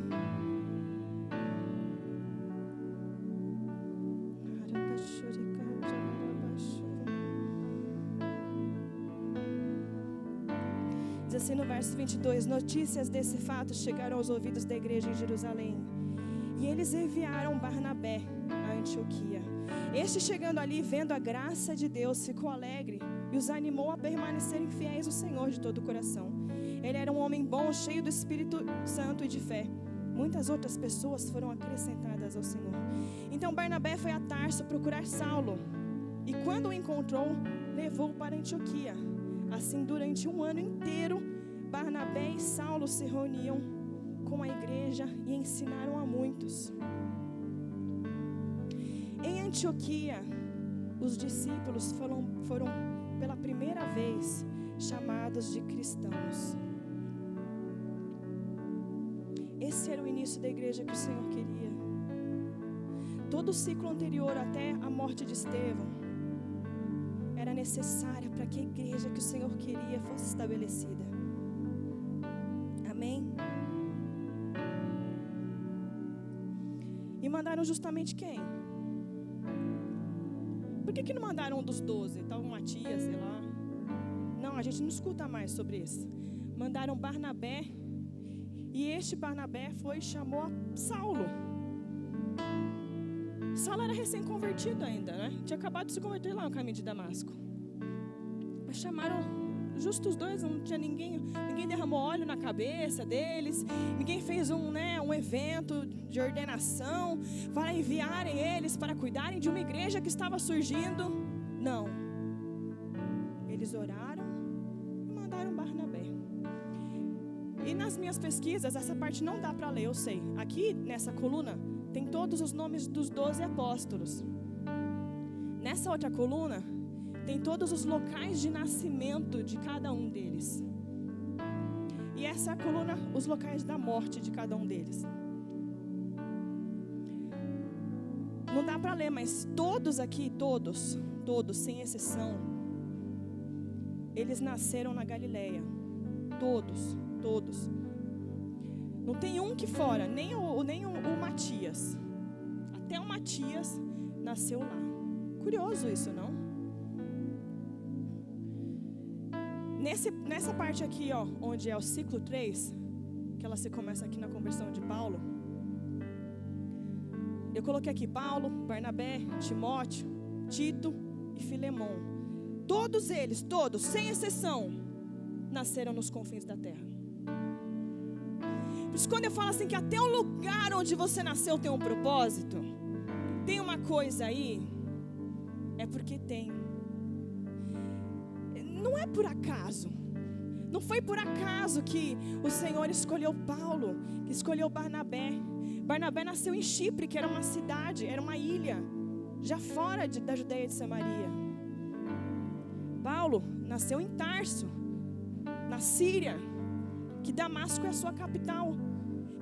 Speaker 1: Diz assim no verso 22: notícias desse fato chegaram aos ouvidos da igreja em Jerusalém, e eles enviaram Barnabé a Antioquia. Este, chegando ali, vendo a graça de Deus, ficou alegre e os animou a permanecerem fiéis ao Senhor de todo o coração. Ele era um homem bom, cheio do Espírito Santo e de fé. Muitas outras pessoas foram acrescentadas ao Senhor. Então Barnabé foi a Tarso procurar Saulo, e quando o encontrou, levou-o para Antioquia. Assim, durante um ano inteiro, Barnabé e Saulo se reuniam com a igreja e ensinaram a muitos. Em Antioquia, os discípulos foram pela primeira vez chamados de cristãos. Esse era o início da igreja que o Senhor queria. Todo o ciclo anterior até a morte de Estevão era necessária para que a igreja que o Senhor queria fosse estabelecida. Amém? E mandaram justamente quem? Por que não mandaram um dos 12? Tal Matias, sei lá. Não, a gente não escuta mais sobre isso. Mandaram Barnabé. E este Barnabé foi e chamou a Saulo. Saulo era recém-convertido ainda, né? Tinha acabado de se converter lá no caminho de Damasco. Mas chamaram justo os dois, não tinha ninguém derramou óleo na cabeça deles, ninguém fez um evento de ordenação para enviarem eles para cuidarem de uma igreja que estava surgindo. Não. Eles oraram e mandaram Barnabé. E nas minhas pesquisas, essa parte não dá para ler, eu sei. Aqui nessa coluna tem todos os nomes dos 12 apóstolos. Nessa outra coluna tem todos os locais de nascimento de cada um deles. E essa coluna, os locais da morte de cada um deles. Não dá para ler, mas todos aqui, todos, sem exceção, eles nasceram na Galileia. Todos. Não tem um que fora, nem o Matias. Até o Matias nasceu lá. Curioso isso, não? Nessa parte aqui, ó, onde é o ciclo 3, que ela se começa aqui na conversão de Paulo, eu coloquei aqui Paulo, Barnabé, Timóteo, Tito e Filemon. Todos eles, sem exceção, nasceram nos confins da terra. Por isso, quando eu falo assim que até o lugar onde você nasceu tem um propósito, tem uma coisa aí, é porque tem. Não é por acaso. Não foi por acaso que o Senhor escolheu Paulo, que escolheu Barnabé. Barnabé nasceu em Chipre, que era uma cidade, era uma ilha, já fora da Judeia de Samaria. Paulo nasceu em Tarso, na Síria, que Damasco é a sua capital.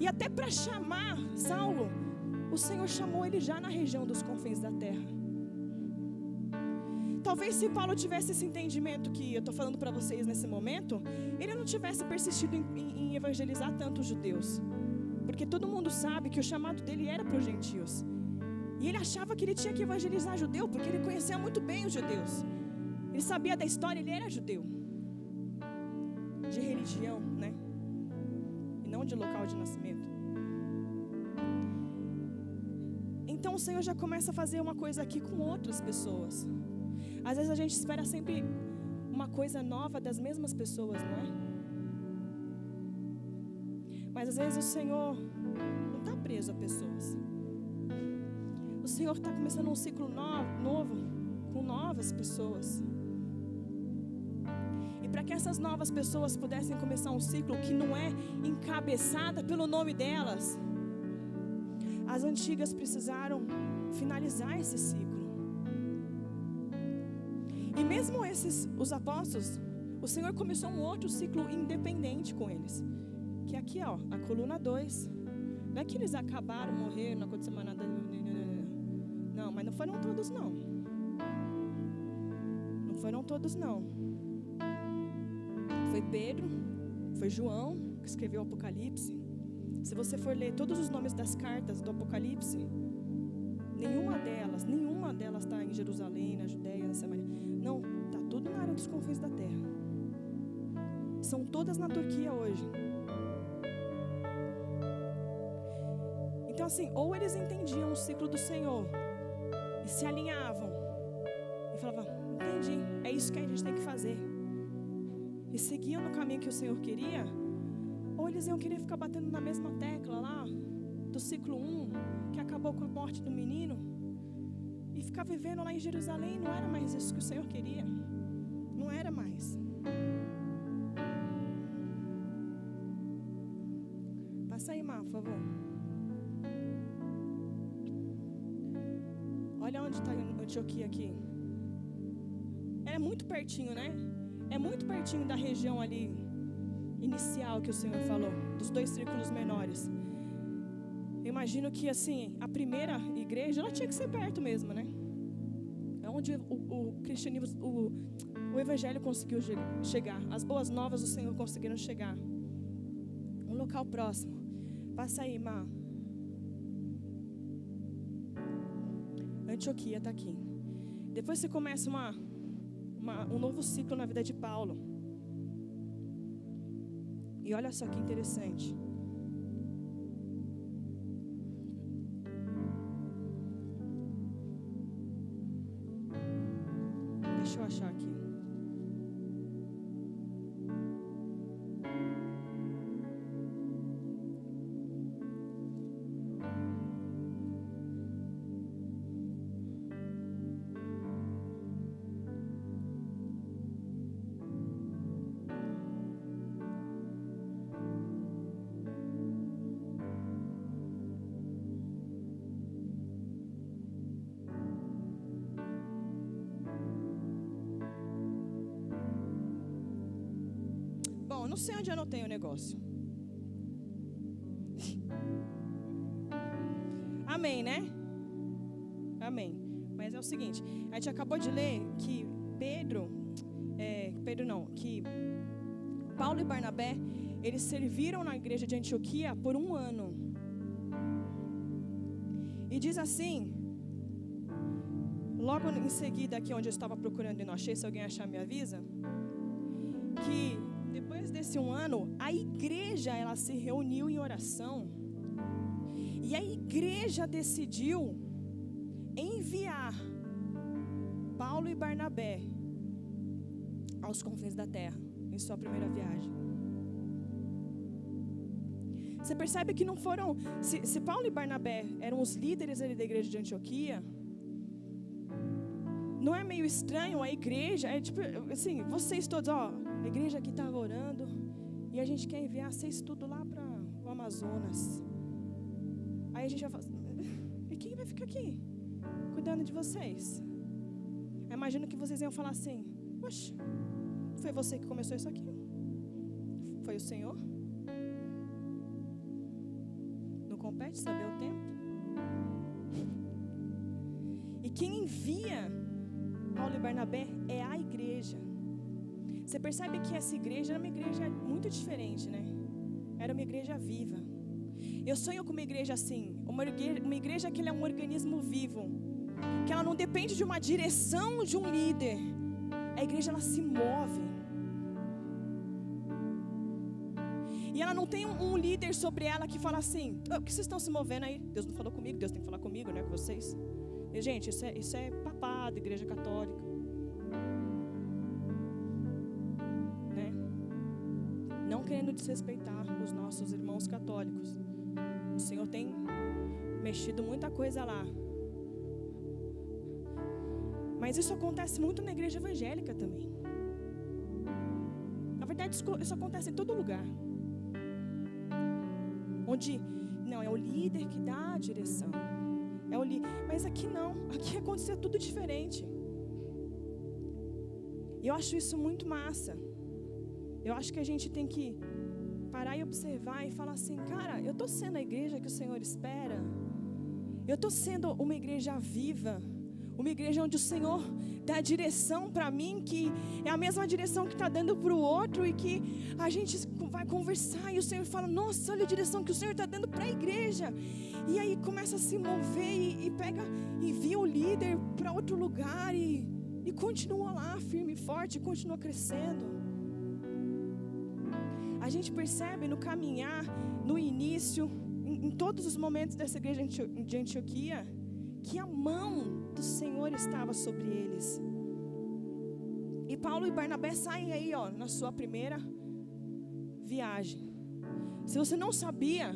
Speaker 1: E até para chamar Saulo, o Senhor chamou ele já na região dos confins da terra. Talvez se Paulo tivesse esse entendimento que eu estou falando para vocês nesse momento, ele não tivesse persistido em evangelizar tanto os judeus. Porque todo mundo sabe que o chamado dele era para os gentios. E ele achava que ele tinha que evangelizar judeu, porque ele conhecia muito bem os judeus. Ele sabia da história, ele era judeu. De religião, né? E não de local de nascimento. Então o Senhor já começa a fazer uma coisa aqui com outras pessoas. Às vezes a gente espera sempre uma coisa nova das mesmas pessoas, não é? Mas às vezes o Senhor não está preso a pessoas. O Senhor está começando um ciclo novo com novas pessoas. E para que essas novas pessoas pudessem começar um ciclo que não é encabeçada pelo nome delas, as antigas precisaram finalizar esse ciclo. E mesmo os apóstolos, o Senhor começou um outro ciclo independente com eles. Que aqui, ó, a coluna 2. Não é que eles acabaram, morreram, não aconteceu mais nada. Não, mas não foram todos, não. Não foram todos, não. Foi Pedro, foi João, que escreveu o Apocalipse. Se você for ler todos os nomes das cartas do Apocalipse, nenhuma delas está em Jerusalém, na Judéia, na Samaria. Não, está tudo na área dos confins da terra. São todas na Turquia hoje. Então assim, ou eles entendiam o ciclo do Senhor e se alinhavam e falavam, entendi, é isso que a gente tem que fazer, e seguiam no caminho que o Senhor queria, ou eles iam querer ficar batendo na mesma tecla lá do ciclo 1, que acabou com a morte do menino, e ficar vivendo lá em Jerusalém. Não era mais isso que o Senhor queria. Não era mais. Passa aí, Mar, por favor. Olha onde está Antioquia aqui. É muito pertinho, né? É muito pertinho da região ali inicial que o Senhor falou, dos 2 círculos menores. Eu imagino que assim, a primeira igreja, ela tinha que ser perto mesmo, né? É onde o cristianismo, o evangelho conseguiu chegar. As boas novas do Senhor conseguiram chegar. Um local próximo. Passa aí, Má. Antioquia está aqui. Depois você começa um novo ciclo na vida de Paulo. E olha só que interessante. Deixa eu achar aqui. Não sei onde eu anotei o negócio. Amém, né? Amém. Mas é o seguinte, a gente acabou de ler que que Paulo e Barnabé, eles serviram na igreja de Antioquia por 1 ano. E diz assim, logo em seguida aqui onde eu estava procurando e não achei, se alguém achar me avisa, que depois desse 1 ano, a igreja ela se reuniu em oração e a igreja decidiu enviar Paulo e Barnabé aos confins da terra em sua primeira viagem. Você percebe que não foram, se Paulo e Barnabé eram os líderes ali da igreja de Antioquia, não é meio estranho a igreja, é tipo assim, vocês todos, ó, a igreja aqui estava orando e a gente quer enviar vocês tudo lá para o Amazonas. Aí a gente vai falar, e quem vai ficar aqui cuidando de vocês? Eu imagino que vocês iam falar assim, oxe, foi você que começou isso aqui? Foi o Senhor? Não compete saber o tempo? E quem envia Paulo e Barnabé é a igreja. Você percebe que essa igreja era uma igreja muito diferente, né? Era uma igreja viva. Eu sonho com uma igreja assim, uma igreja que ela é um organismo vivo, que ela não depende de uma direção de um líder. A igreja ela se move. E ela não tem um líder sobre ela que fala assim: por que vocês estão se movendo aí? Deus não falou comigo, Deus tem que falar comigo, não é com vocês. E, gente, isso é papado, igreja católica. Né? Não querendo desrespeitar os nossos irmãos católicos. O Senhor tem mexido muita coisa lá. Mas isso acontece muito na igreja evangélica também. Na verdade, isso acontece em todo lugar. Onde, não, é o líder que dá a direção. Mas aqui não, aqui aconteceu tudo diferente. E eu acho isso muito massa. Eu acho que a gente tem que parar e observar e falar assim: cara, eu estou sendo a igreja que o Senhor espera? Eu estou sendo uma igreja viva? Uma igreja onde o Senhor dá direção para mim, que é a mesma direção que está dando para o outro, e que a gente vai conversar e o Senhor fala: nossa, olha a direção que o Senhor está dando para a igreja. E aí começa a se mover e pega, envia o líder para outro lugar e continua lá firme e forte, continua crescendo. A gente percebe no caminhar, no início, em todos os momentos dessa igreja de Antioquia, que a mão do Senhor estava sobre eles. E Paulo e Barnabé saem aí, ó, na sua primeira viagem. Se você não sabia,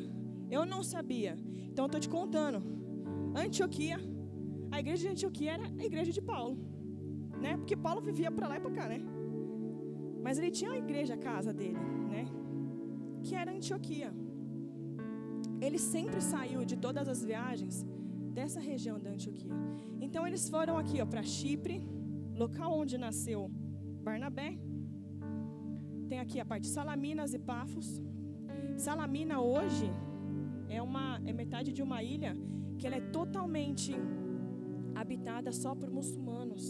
Speaker 1: eu não sabia, então eu estou te contando. Antioquia, a igreja de Antioquia era a igreja de Paulo, né? Porque Paulo vivia para lá e para cá, né? Mas ele tinha a igreja, a casa dele, né? Que era Antioquia. Ele sempre saiu de todas as viagens dessa região da Antioquia. Então eles foram aqui, ó, para Chipre, local onde nasceu Barnabé. Tem aqui a parte de Salaminas e Pafos. Salamina hoje é metade de uma ilha que ela é totalmente habitada só por muçulmanos.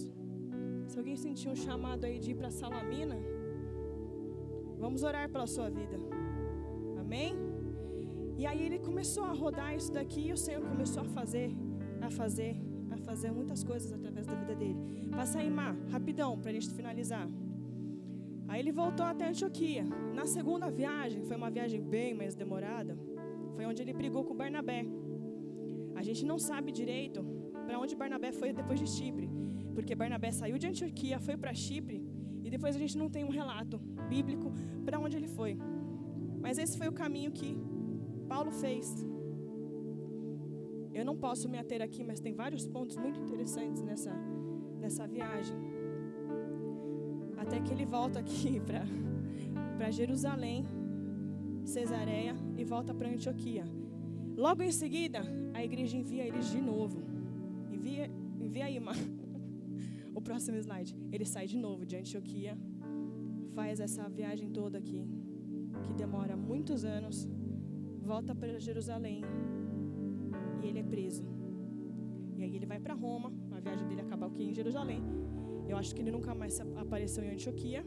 Speaker 1: Se alguém sentir um chamado aí de ir para Salamina, vamos orar pela sua vida. Amém? E aí ele começou a rodar isso daqui, e o Senhor começou a fazer muitas coisas através da vida dele. Passa aí, Mar, rapidão, para a gente finalizar. Aí ele voltou até Antioquia. Na segunda viagem, foi uma viagem bem mais demorada, foi onde ele brigou com Barnabé. A gente não sabe direito para onde Barnabé foi depois de Chipre, porque Barnabé saiu de Antioquia, foi para Chipre, e depois a gente não tem um relato bíblico para onde ele foi. Mas esse foi o caminho que Paulo fez. Eu não posso me ater aqui, mas tem vários pontos muito interessantes nessa viagem. Até que ele volta aqui para Jerusalém, Cesareia, e volta para Antioquia. Logo em seguida, a igreja envia eles de novo. Envia aí, o próximo slide. Ele sai de novo de Antioquia, faz essa viagem toda aqui, que demora muitos anos, volta para Jerusalém, e ele é preso. E aí ele vai para Roma. A viagem dele acaba aqui em Jerusalém. Eu acho que ele nunca mais apareceu em Antioquia.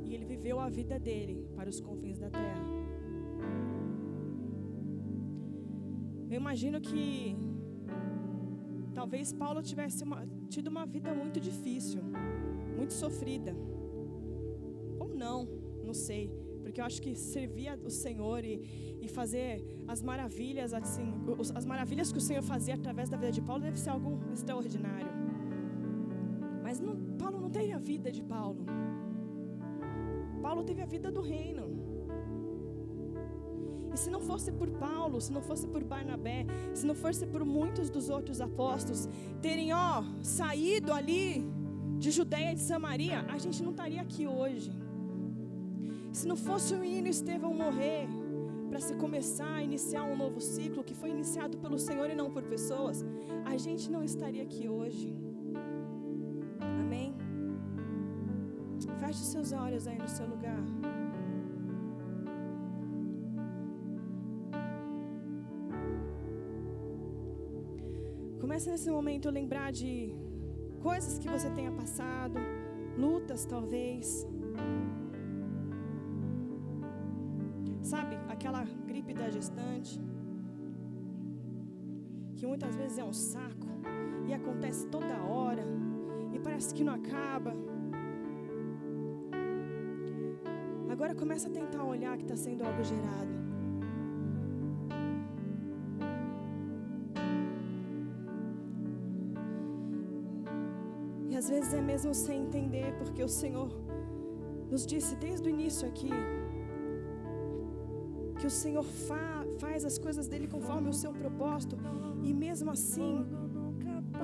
Speaker 1: E ele viveu a vida dele para os confins da terra. Eu imagino que talvez Paulo tivesse tido uma vida muito difícil, muito sofrida. Ou não sei. Porque eu acho que servir o Senhor e fazer as maravilhas, assim, as maravilhas que o Senhor fazia através da vida de Paulo deve ser algo extraordinário. Mas Paulo não teve a vida de Paulo. Paulo teve a vida do reino. E se não fosse por Paulo, se não fosse por Barnabé, se não fosse por muitos dos outros apóstolos terem, saído ali de Judeia e de Samaria, a gente não estaria aqui hoje. Se não fosse o menino Estevão morrer para se começar a iniciar um novo ciclo que foi iniciado pelo Senhor e não por pessoas, a gente não estaria aqui hoje. Amém? Feche os seus olhos aí no seu lugar. Começa nesse momento a lembrar de coisas que você tenha passado, lutas talvez. Sabe, aquela gripe da gestante, que muitas vezes é um saco, e acontece toda hora, e parece que não acaba. Agora começa a tentar olhar que está sendo algo gerado. E às vezes é mesmo sem entender, porque o Senhor nos disse desde o início aqui que o Senhor faz as coisas dele conforme o seu propósito, e mesmo assim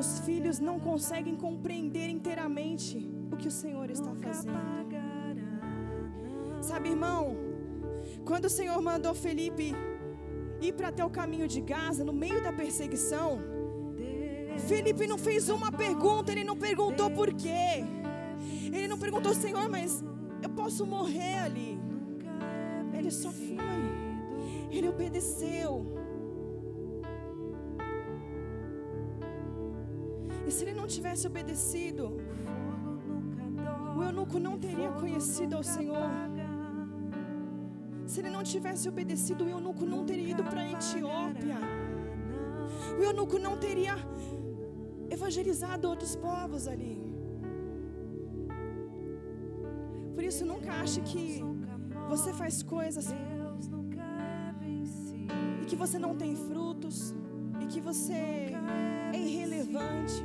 Speaker 1: os filhos não conseguem compreender inteiramente o que o Senhor está fazendo. Sabe, irmão, quando o Senhor mandou Felipe ir para até o caminho de Gaza, no meio da perseguição, Felipe não fez uma pergunta, ele não perguntou por quê. Ele não perguntou, Senhor, mas eu posso morrer ali? Ele só foi. Ele obedeceu. E se ele não tivesse obedecido, o eunuco não teria conhecido ao Senhor. Se ele não tivesse obedecido, o eunuco não teria ido para a Etiópia. O eunuco não teria evangelizado outros povos ali. Por isso, nunca ache que você faz coisas e que você não tem frutos e que você é irrelevante.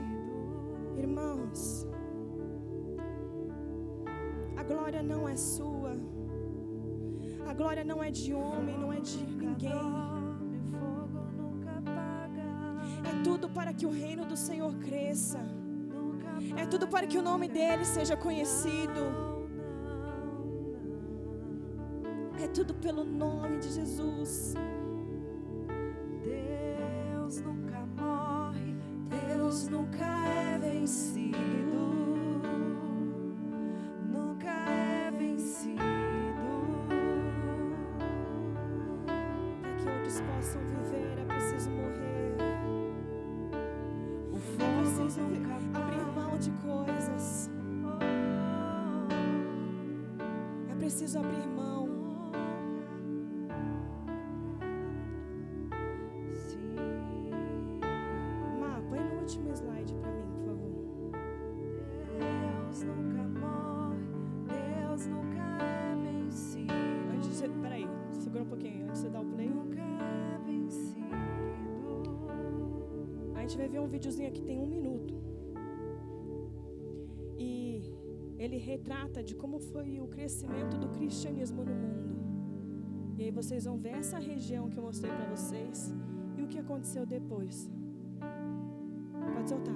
Speaker 1: Irmãos, a glória não é sua. A glória não é de homem, não é de ninguém. É tudo para que o reino do Senhor cresça. É tudo para que o nome dele seja conhecido. É tudo pelo nome de Jesus.
Speaker 2: Deus nunca morre, Deus nunca é vencido. Nunca é vencido.
Speaker 1: Para que outros possam viver, é preciso morrer. É preciso abrir mão de coisas. É preciso abrir mão. Má, põe no último slide para mim, por favor.
Speaker 2: Deus nunca morre, Deus nunca é vencido.
Speaker 1: Peraí, segura um pouquinho, antes de você dar o play.
Speaker 2: Nunca é vencido.
Speaker 1: A gente vai ver um videozinho aqui, tem 1 minuto. E ele retrata de como foi o crescimento do cristianismo no mundo. E aí vocês vão ver essa região que eu mostrei para vocês e o que aconteceu depois. Pode soltar.